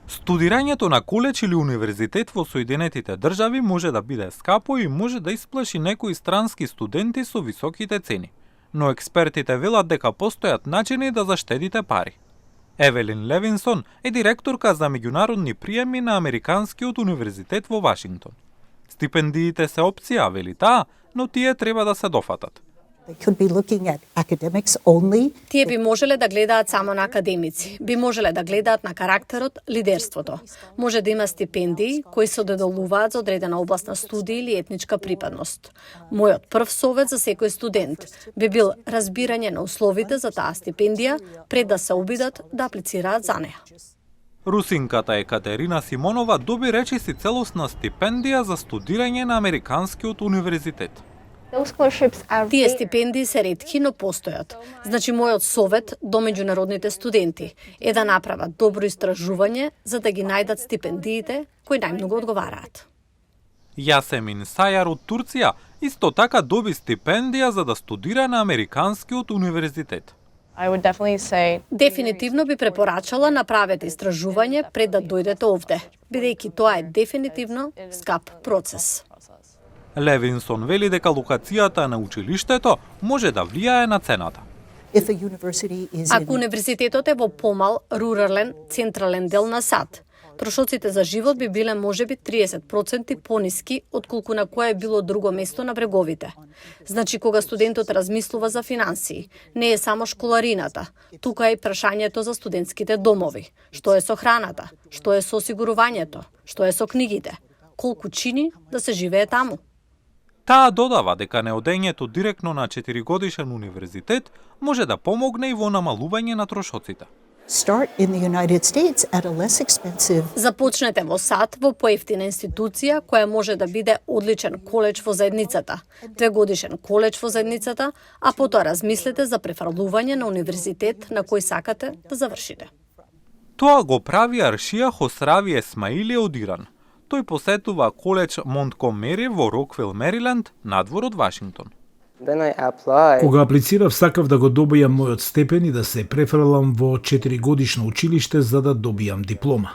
Студирањето на колеж или универзитет во Соединетите држави може да биде скапо и може да исплаши некои странски студенти со високите цени, но експертите велат дека постојат начини да заштедите пари. Евелин Левинсон е директорка за меѓународни приеми на Американскиот универзитет во Вашингтон. Стипендиите се опција, вели таа, но тие треба да се дофатат. Тие би можеле да гледаат само на академици, би можеле да гледаат на карактерот, лидерството. Може да има стипендии кои се доделуваат за одредена област на студија или етничка припадност. Мојот прв совет за секој студент би бил разбирање на условите за таа стипендија пред да се обидат да аплицираат за неа. Русинката Екатерина Симонова доби речиси целосна стипендија за студирање на Американскиот универзитет. Тие стипендии се ретки, но постојат. Значи, мојот совет до меѓународните студенти е да направат добро истражување за да ги најдат стипендиите кои најмногу одговараат. Јасемин Сајар од Турција исто така доби стипендија за да студира на Американскиот универзитет. Дефинитивно би препорачала направете истражување пред да дојдете овде, бидејќи тоа е дефинитивно скап процес. Левинсон вели дека локацијата на училиштето може да влијае на цената. Ако универзитетот е во помал, рурален, централен дел на САД, трошоците за живот би биле можеби 30% пониски отколку на кое било друго место на бреговите. Значи, кога студентот размислува за финансии, не е само школарината, тука е и прашањето за студентските домови. Што е со храната? Што е со осигурувањето? Што е со книгите? Колку чини да се живее таму? Таа додава дека неодењето директно на 4-годишен универзитет може да помогне и во намалување на трошоците. Започнете во САД во поевтина институција која може да биде одличен колеж во заедницата, 2-годишен колеж во заедницата, а потоа размислете за префрлување на универзитет на кој сакате да завршите. Тоа го прави Аршија Хосрави Есмаили од Иран. Тој посетува колеж Монткомери во Роквил, Мериленд, надвор од Вашингтон. Кога аплицирав, сакав да го добијам мојот степен и да се префрлам во 4-годишно училиште за да добијам диплома.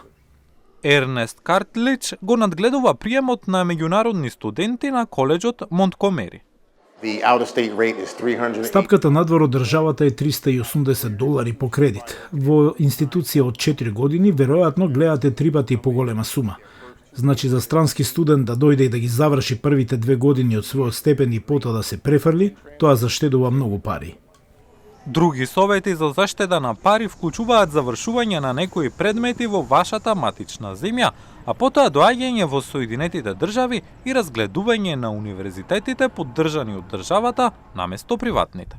Ернест Картлич го надгледува приемот на меѓународни студенти на коледжот Монткомери. Стапката надвор од државата е $380 по кредит. Во институција од 4 години веројатно гледате 3 пати поголема сума. Значи, за странски студент да дојде и да ги заврши првите 2 години од својот степен и потоа да се префрли, тоа заштедува многу пари. Други совети за заштеда на пари вклучуваат завршување на некои предмети во вашата матична земја, а потоа доаѓање во Соединетите држави и разгледување на универзитетите поддржани од државата наместо приватните.